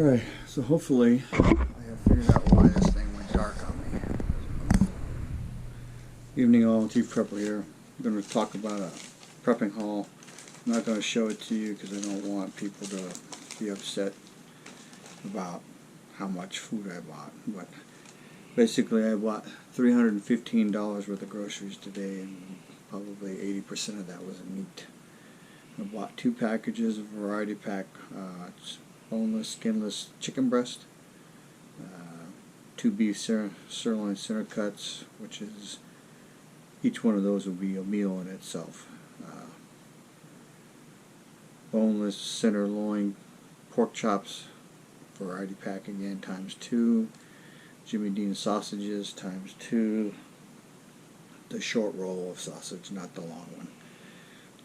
Alright, so hopefully I have figured out why this thing went dark on me. Evening all, Chief Prepper here. I'm going to talk about a prepping haul. I'm not going to show it to you because I don't want people to be upset about how much food I bought. But basically I bought $315 worth of groceries today, and probably 80% of that was meat. I bought 2 packages of variety pack. It's boneless, skinless chicken breast, 2 beef sirloin center cuts, which is, each one of those will be a meal in itself. Boneless center loin pork chops, variety pack again, times 2. Jimmy Dean sausages, times 2. The short roll of sausage, not the long one.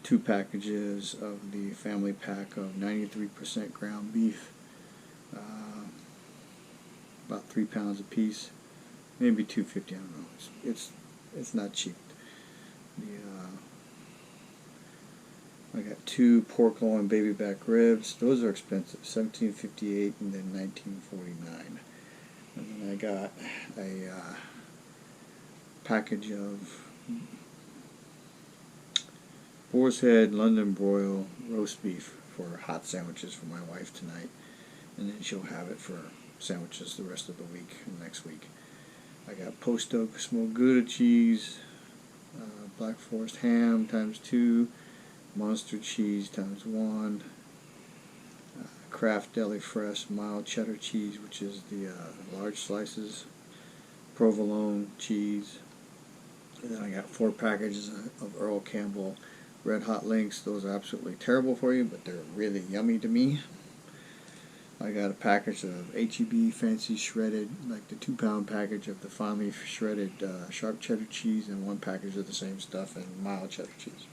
2 packages of the family pack of 93% ground beef, about 3 pounds a piece, maybe $2.50. I don't know. It's not cheap. I got 2 pork loin baby back ribs. Those are expensive, $17.58 and then $19.49. And then I got a package of boar's head London broil roast beef for hot sandwiches for my wife tonight, and then she'll have it for sandwiches the rest of the week and next week. I got post oak smoked Gouda cheese, Black Forest ham times 2, monster cheese times 1, Kraft Deli Fresh mild cheddar cheese, which is the large slices, provolone cheese, and then I got 4 packages of Earl Campbell Red Hot Links. Those are absolutely terrible for you, but they're really yummy to me. I got a package of H-E-B fancy shredded, like the 2-pound package of the finely shredded sharp cheddar cheese, and 1 package of the same stuff and mild cheddar cheese.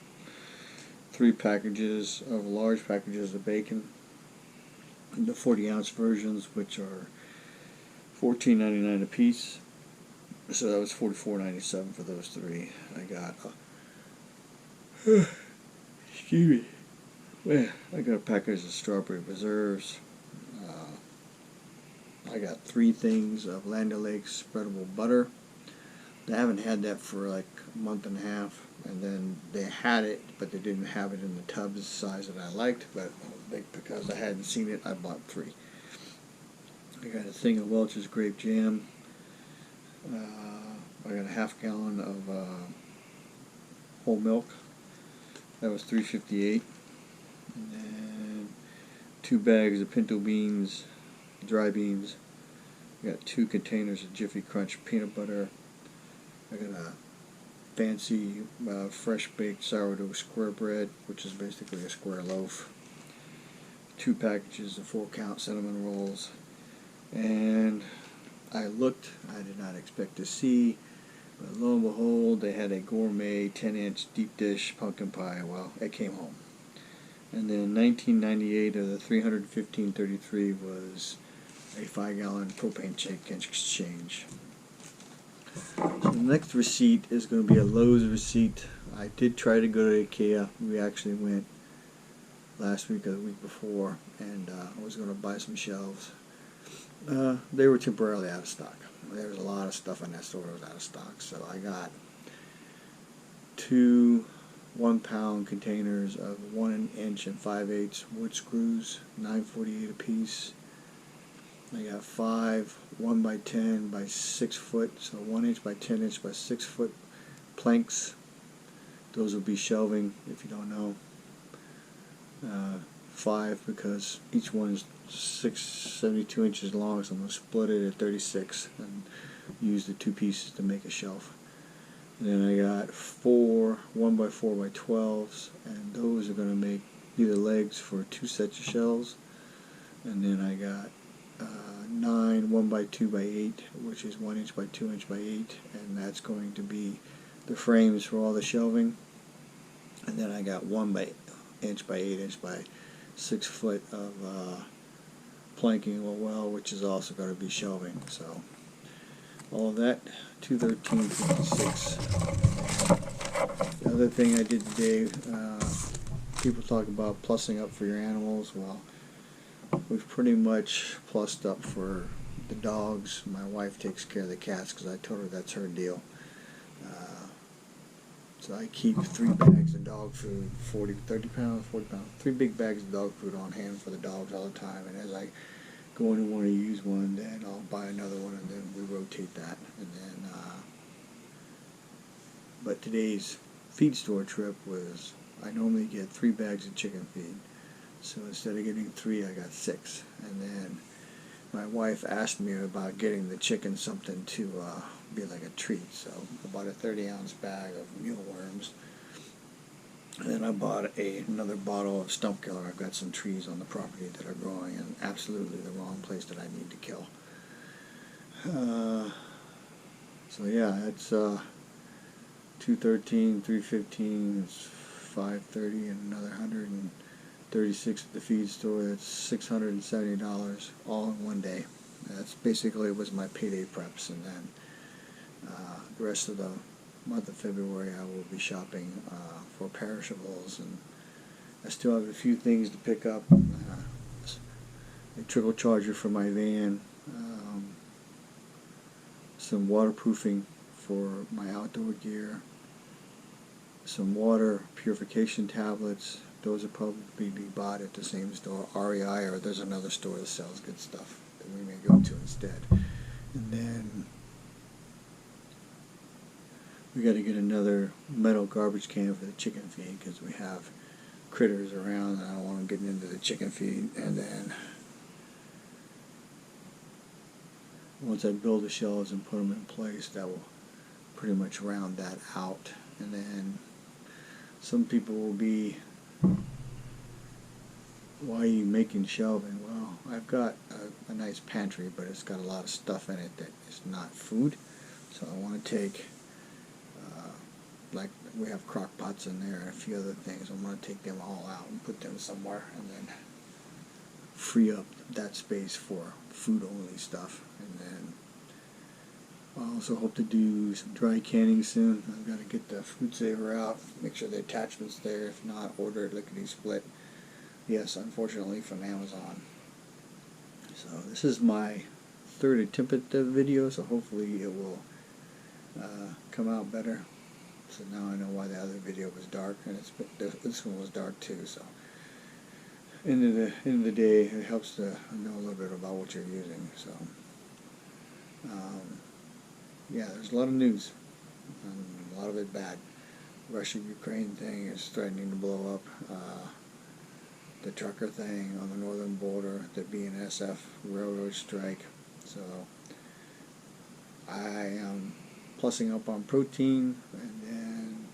3 packages of large packages of bacon, the 40-ounce versions, which are $14.99 a piece. So that was $44.97 for those 3. I got excuse me. Well, I got a package of strawberry preserves. I got 3 things of Land O'Lakes spreadable butter. I haven't had that for like a month and a half, and then they had it, but they didn't have it in the tubs the size that I liked. But because I hadn't seen it, I bought 3. I got a thing of Welch's grape jam. I got a ½ gallon of whole milk. That was $3.58. And then 2 bags of pinto beans, dry beans. I got 2 containers of Jiffy Crunch peanut butter. I got a fancy fresh baked sourdough square bread, which is basically a square loaf. 2 packages of 4-count cinnamon rolls. And I looked, I did not expect to see, but lo and behold, they had a gourmet 10-inch deep dish pumpkin pie. Well, it came home. And then $19.98 of the $315.33 was a 5-gallon propane tank exchange. So the next receipt is going to be a Lowe's receipt. I did try to go to IKEA. We actually went last week or the week before, and I was going to buy some shelves. They were temporarily out of stock. There was a lot of stuff in that store that was out of stock, so I got 2 1-pound containers of 1 inch and 5/8 wood screws, $9.48 a piece. I got 5 1x10 by 6 foot, so 1 inch by 10 inch by 6 foot planks. Those will be shelving, if you don't know. 5 because each one is 72 inches long, so I'm going to split it at 36 and use the 2 pieces to make a shelf. And then I got 4 1x4 by 12s, and those are going to make be the legs for 2 sets of shelves. And then I got 9 1x2 by 8, which is 1 inch by 2 inch by 8, and that's going to be the frames for all the shelving. And then I got 1 inch by 8 inch by 6 foot of planking, which is also going to be shelving. So all of that, $213.56. The other thing I did today, people talk about plussing up for your animals. Well, we've pretty much plussed up for the dogs. My wife takes care of the cats because I told her that's her deal. So I keep 3 bags of dog food, 30 pounds, 40 pounds, 3 big bags of dog food on hand for the dogs all the time. And as I go in and want to use one, then I'll buy another one, and then we rotate that. And then, but today's feed store trip was, I normally get 3 bags of chicken feed. So instead of getting 3, I got 6. And then my wife asked me about getting the chicken something to be like a treat. So I bought a 30-ounce bag of mealworms. And then I bought another bottle of stump killer. I've got some trees on the property that are growing in absolutely the wrong place that I need to kill. So yeah, it's 213, 315, it's 530, and another 136 at the feed store. That's $670 all in one day. That's basically was my payday preps, and then the rest of the month of February I will be shopping for perishables, and I still have a few things to pick up. A trickle charger for my van, some waterproofing for my outdoor gear, some water purification tablets. Those will probably be bought at the same store, REI, or there's another store that sells good stuff that we may go to instead. And then we got to get another metal garbage can for the chicken feed because we have critters around and I don't want them getting into the chicken feed. And then once I build the shelves and put them in place, that will pretty much round that out. And then some people will be, why are you making shelving? Well, I've got a nice pantry, but it's got a lot of stuff in it that is not food. So I want to take, like we have crock pots in there and a few other things. I'm going to take them all out and put them somewhere and then free up that space for food only stuff. And then I also hope to do some dry canning soon. I've got to get the food saver out, make sure the attachment's there. If not, order it lickety split. Yes, unfortunately from Amazon. So this is my 3rd attempt at the video, so hopefully it will come out better. So now I know why the other video was dark, and this one was dark too. So end of the day, it helps to know a little bit about what you're using. So yeah, there's a lot of news, and a lot of it bad. Russia-Ukraine thing is threatening to blow up. The trucker thing on the northern border, the BNSF railroad strike. So I am plussing up on protein, and then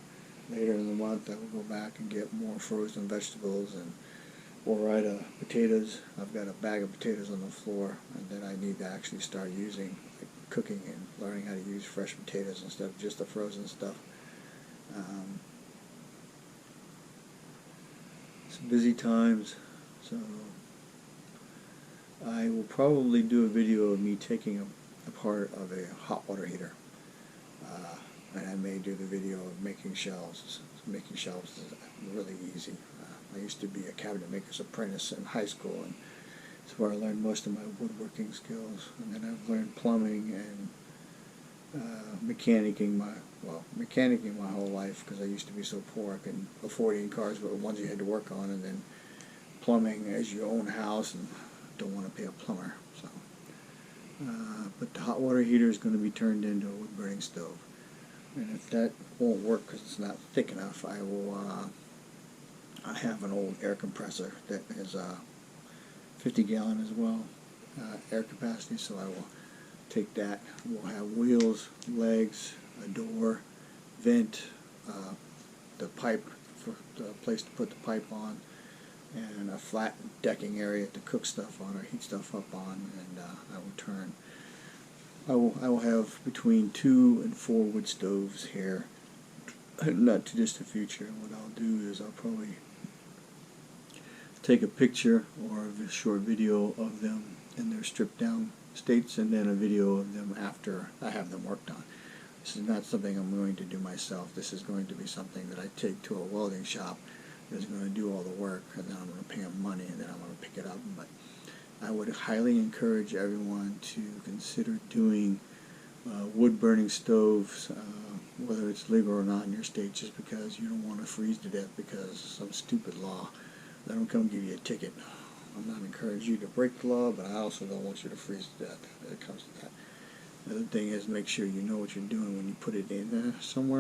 later in the month I will go back and get more frozen vegetables and orida potatoes. I've got a bag of potatoes on the floor, and then I need to actually start using, cooking and learning how to use fresh potatoes instead of just the frozen stuff. Some busy times, so I will probably do a video of me taking apart of a hot water heater. And I may do the video of making shelves. Making shelves is really easy. I used to be a cabinet maker's apprentice in high school, and that's where I learned most of my woodworking skills. And then I've learned plumbing and mechanicking my whole life because I used to be so poor I couldn't afford any cars but the ones you had to work on, and then plumbing as your own house and don't want to pay a plumber. So, but the hot water heater is going to be turned into a wood burning stove. And if that won't work because it's not thick enough, I will, I have an old air compressor that is 50 gallon as well, air capacity, so I will take that. We'll have wheels, legs, a door, vent, the pipe, for the place to put the pipe on, and a flat decking area to cook stuff on or heat stuff up on, and I will turn. I will have between 2 and 4 wood stoves here, not too distant future. And what I'll do is I'll probably take a picture or a short video of them in their stripped down states, and then a video of them after I have them worked on. This is not something I'm going to do myself. This is going to be something that I take to a welding shop that's going to do all the work, and then I'm going to pay them money, and then I'm going to pick it up. But I would highly encourage everyone to consider doing wood-burning stoves, whether it's legal or not in your state, just because you don't want to freeze to death because some stupid law. Let them come give you a ticket. I'm not encouraging you to break the law, but I also don't want you to freeze to death when it comes to that. The other thing is make sure you know what you're doing when you put it in there somewhere.